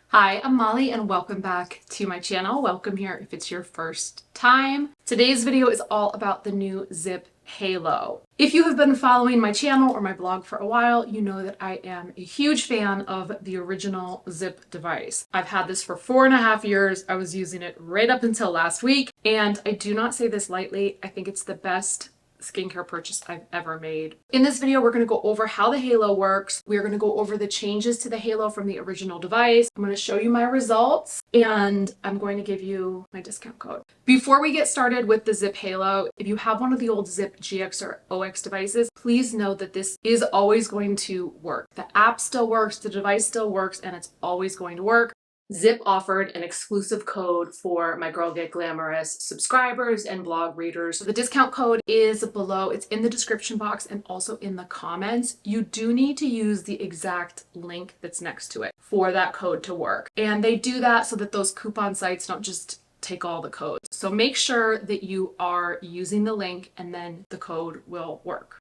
Hi, I'm Molly and welcome back to my channel. Welcome here if it's your first time. Today's video is all about the new ZIIP Halo. If you have been following my channel or my blog for a while, you know that I am a huge fan of the original ZIIP device. I've had this for 4.5 years. I was using it right up until last week, and I do not say this lightly. I think it's the best skincare purchase I've ever made. In this video, we're going to go over how the Halo works. We're going to go over the changes to the Halo from the original device. I'm going to show you my results, and I'm going to give you my discount code. Before we get started with the ZIIP Halo, if you have one of the old ZIIP GX or OX devices, please know that this is always going to work. The app still works, the device still works, and it's always going to work. ZIIP offered an exclusive code for my Girl Get Glamorous subscribers and blog readers. The discount code is below. It's in the description box and also in the comments. You do need to use the exact link that's next to it for that code to work. And they do that so that those coupon sites don't just take all the codes. So make sure that you are using the link and then the code will work.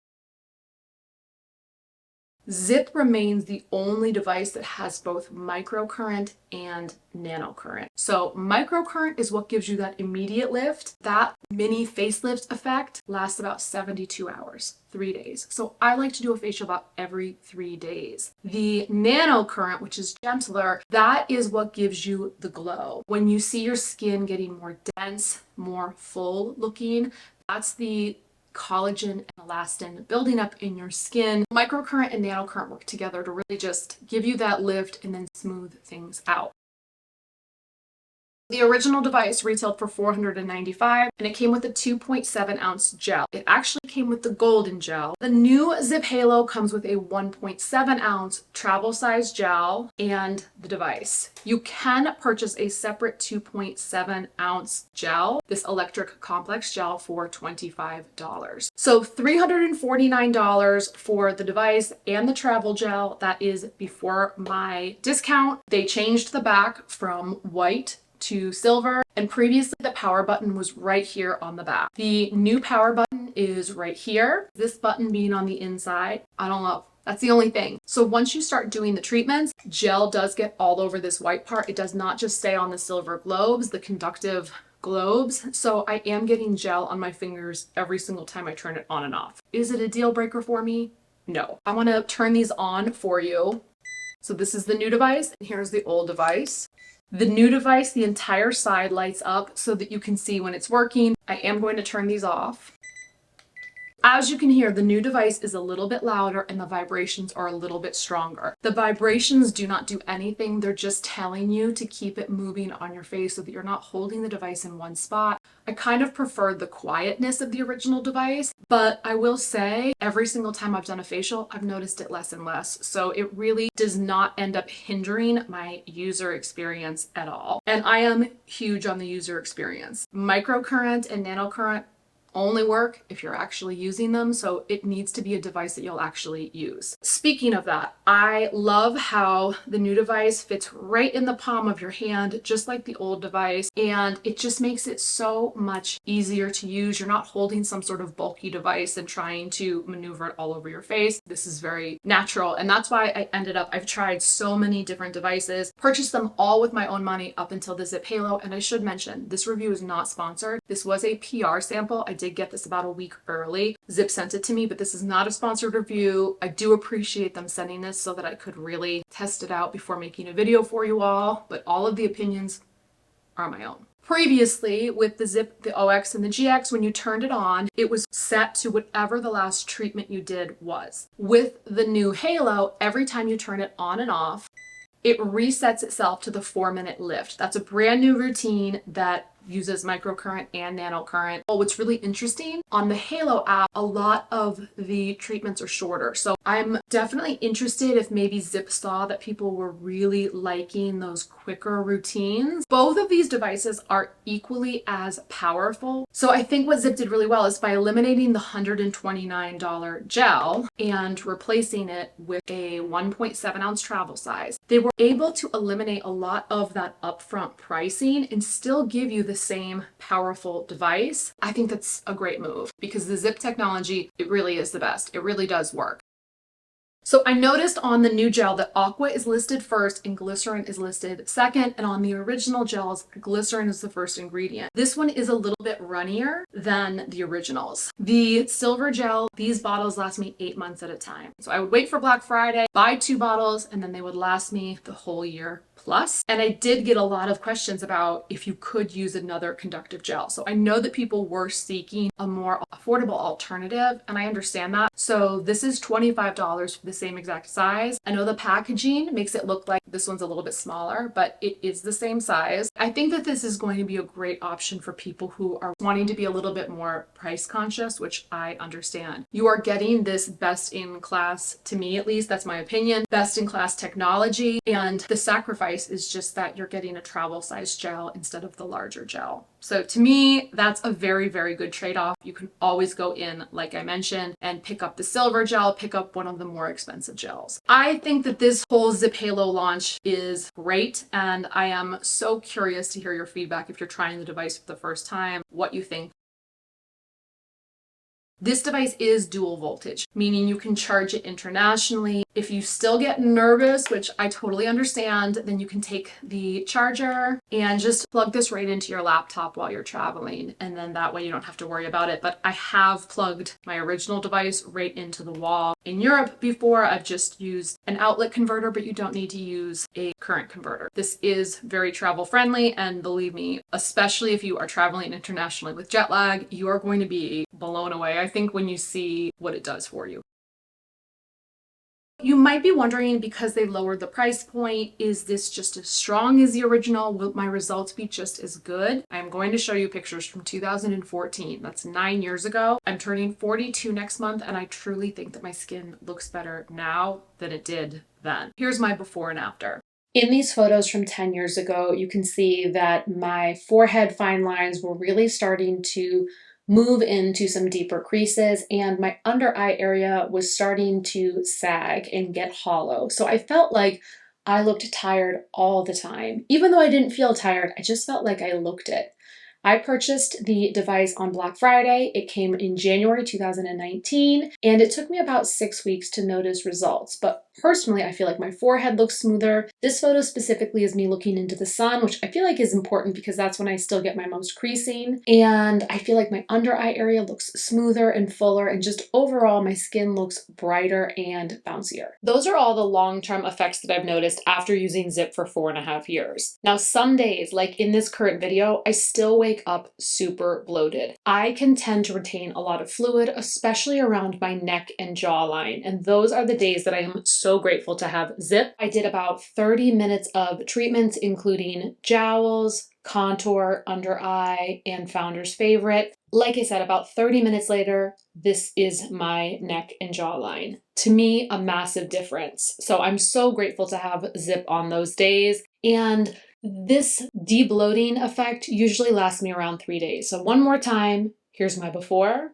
ZIIP remains the only device that has both microcurrent and nanocurrent. So microcurrent is what gives you that immediate lift. That mini facelift effect lasts about 72 hours, 3 days. So I like to do a facial about every 3 days. The nanocurrent, which is gentler, that is what gives you the glow. When you see your skin getting more dense, more full looking, that's the collagen and elastin building up in your skin. Microcurrent and nanocurrent work together to really just give you that lift and then smooth things out. The original device retailed for $495 and it came with a 2.7 ounce gel. It actually came with the golden gel. The new ZIIP Halo comes with a 1.7 ounce travel size gel and the device. You can purchase a separate 2.7 ounce gel, this electric complex gel, for $25. So $349 for the device and the travel gel. That is before my discount. They changed the back from white to silver, and previously the power button was right here on the back. The new power button is right here. This button being on the inside, I don't love. That's the only thing. So once you start doing the treatments, gel does get all over this white part. It does not just stay on the silver globes, the conductive globes. So I am getting gel on my fingers every single time I turn it on and off. Is it a deal breaker for me? No. I want to turn these on for you. So this is the new device, and here's the old device. The new device, the entire side lights up so that you can see when it's working. I am going to turn these off. As you can hear, the new device is a little bit louder and the vibrations are a little bit stronger. The vibrations do not do anything. They're just telling you to keep it moving on your face so that you're not holding the device in one spot. I kind of prefer the quietness of the original device, but I will say every single time I've done a facial, I've noticed it less and less. So it really does not end up hindering my user experience at all. And I am huge on the user experience. Microcurrent and nanocurrent only work if you're actually using them, so it needs to be a device that you'll actually use. Speaking of that, I love how the new device fits right in the palm of your hand, just like the old device, and it just makes it so much easier to use. You're not holding some sort of bulky device and trying to maneuver it all over your face. This is very natural, and that's why I've tried so many different devices, purchased them all with my own money up until the ZIIP Halo. And I should mention, this review is not sponsored. This was a PR sample. I did get this about a week early. ZIIP sent it to me, but this is not a sponsored review. I do appreciate them sending this so that I could really test it out before making a video for you all, but all of the opinions are my own. Previously, with the ZIIP, the OX, and the GX, when you turned it on, it was set to whatever the last treatment you did was. With the new Halo, every time you turn it on and off, it resets itself to the 4-minute lift. That's a brand new routine that uses microcurrent and nanocurrent. Well, what's really interesting, on the Halo app, a lot of the treatments are shorter. So I'm definitely interested if maybe ZIIP saw that people were really liking those quicker routines. Both of these devices are equally as powerful. So I think what ZIIP did really well is by eliminating the $129 gel and replacing it with a 1.7 ounce travel size, they were able to eliminate a lot of that upfront pricing and still give you the same powerful device. I think that's a great move because the ZIIP technology, it really is the best. It really does work. So I noticed on the new gel that aqua is listed first and glycerin is listed second, and on the original gels, glycerin is the first ingredient. This one is a little bit runnier than the originals. The silver gel, these bottles last me 8 months at a time. So I would wait for Black Friday, buy 2 bottles, and then they would last me the whole year plus. And I did get a lot of questions about if you could use another conductive gel. So I know that people were seeking a more affordable alternative, and I understand that. So this is $25 for the same exact size. I know the packaging makes it look like this one's a little bit smaller, but it is the same size. I think that this is going to be a great option for people who are wanting to be a little bit more price conscious, which I understand. You are getting this best in class, to me at least, that's my opinion, best in class technology, and the sacrifice is just that you're getting a travel size gel instead of the larger gel. So to me, that's a very, very good trade-off. You can always go in, like I mentioned, and pick up the silver gel, pick up one of the more expensive gels. I think that this whole ZIIP Halo launch is great, and I am so curious to hear your feedback if you're trying the device for the first time, what you think. This device is dual voltage, meaning you can charge it internationally. If you still get nervous, which I totally understand, then you can take the charger and just plug this right into your laptop while you're traveling. And then that way you don't have to worry about it. But I have plugged my original device right into the wall. In Europe before, I've just used an outlet converter, but you don't need to use a current converter. This is very travel friendly, and believe me, especially if you are traveling internationally with jet lag, you are going to be blown away, I think, when you see what it does for you. You might be wondering, because they lowered the price point, is this just as strong as the original? Will my results be just as good? I'm going to show you pictures from 2014. That's 9 years ago. I'm turning 42 next month, and I truly think that my skin looks better now than it did then. Here's my before and after. In these photos from 10 years ago, you can see that my forehead fine lines were really starting to move into some deeper creases, and my under eye area was starting to sag and get hollow. So I felt like I looked tired all the time. Even though I didn't feel tired, I just felt like I looked it. I purchased the device on Black Friday. It came in January 2019, and it took me about 6 weeks to notice results. But personally, I feel like my forehead looks smoother. This photo specifically is me looking into the sun, which I feel like is important because that's when I still get my most creasing. And I feel like my under eye area looks smoother and fuller, and just overall my skin looks brighter and bouncier. Those are all the long-term effects that I've noticed after using ZIIP for 4.5 years. Now, some days, like in this current video, I still wake up super bloated. I can tend to retain a lot of fluid, especially around my neck and jawline. And those are the days that I am so grateful to have ZIIP. I did about 30 minutes of treatments, including jowls, contour, under eye, and Founder's Favorite. Like I said, about 30 minutes later, this is my neck and jawline. To me, a massive difference. So I'm so grateful to have ZIIP on those days. And this de-bloating effect usually lasts me around 3 days. So one more time, here's my before.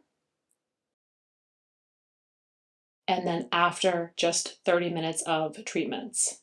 And then after just 30 minutes of treatments.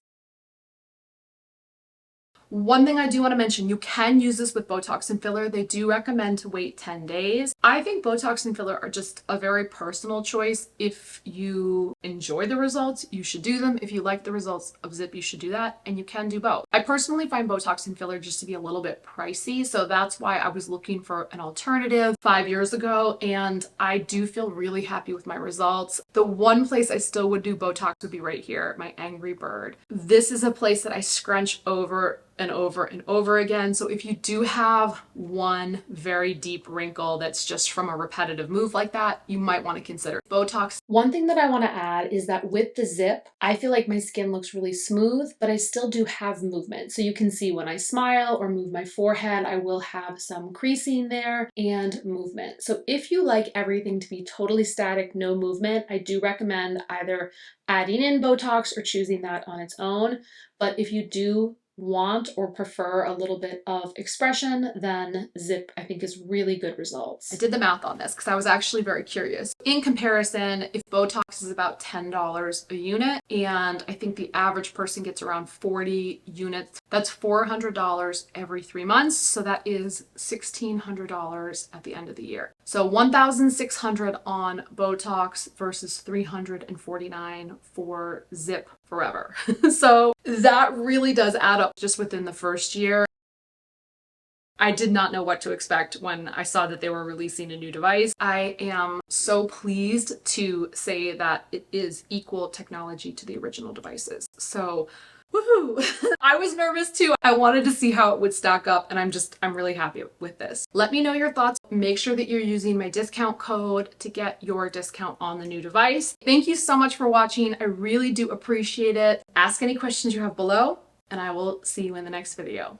One thing I do want to mention, you can use this with Botox and filler. They do recommend to wait 10 days. I think Botox and filler are just a very personal choice. If you enjoy the results, you should do them. If you like the results of ZIIP, you should do that, and you can do both. I personally find Botox and filler just to be a little bit pricey, so that's why I was looking for an alternative 5 years ago, and I do feel really happy with my results. The one place I still would do Botox would be right here, my angry bird. This is a place that I scrunch over and over and over again. So if you do have one very deep wrinkle that's just from a repetitive move like that, you might want to consider Botox. One thing that I want to add is that with the ZIIP, I feel like my skin looks really smooth, but I still do have movement. So you can see when I smile or move my forehead, I will have some creasing there and movement. So if you like everything to be totally static, no movement, I do recommend either adding in Botox or choosing that on its own. But if you do want or prefer a little bit of expression, then ZIIP I think is really good results. I did the math on this because I was actually very curious. In comparison, if Botox is about $10 a unit, and I think the average person gets around 40 units, that's $400 every 3 months. So that is $1,600 at the end of the year. So $1,600 on Botox versus $349 for ZIIP forever. So that really does add up just within the first year. I did not know what to expect when I saw that they were releasing a new device. I am so pleased to say that it is equal technology to the original devices. So woohoo! I was nervous too. I wanted to see how it would stack up, and I'm really happy with this. Let me know your thoughts. Make sure that you're using my discount code to get your discount on the new device. Thank you so much for watching. I really do appreciate it. Ask any questions you have below, and I will see you in the next video.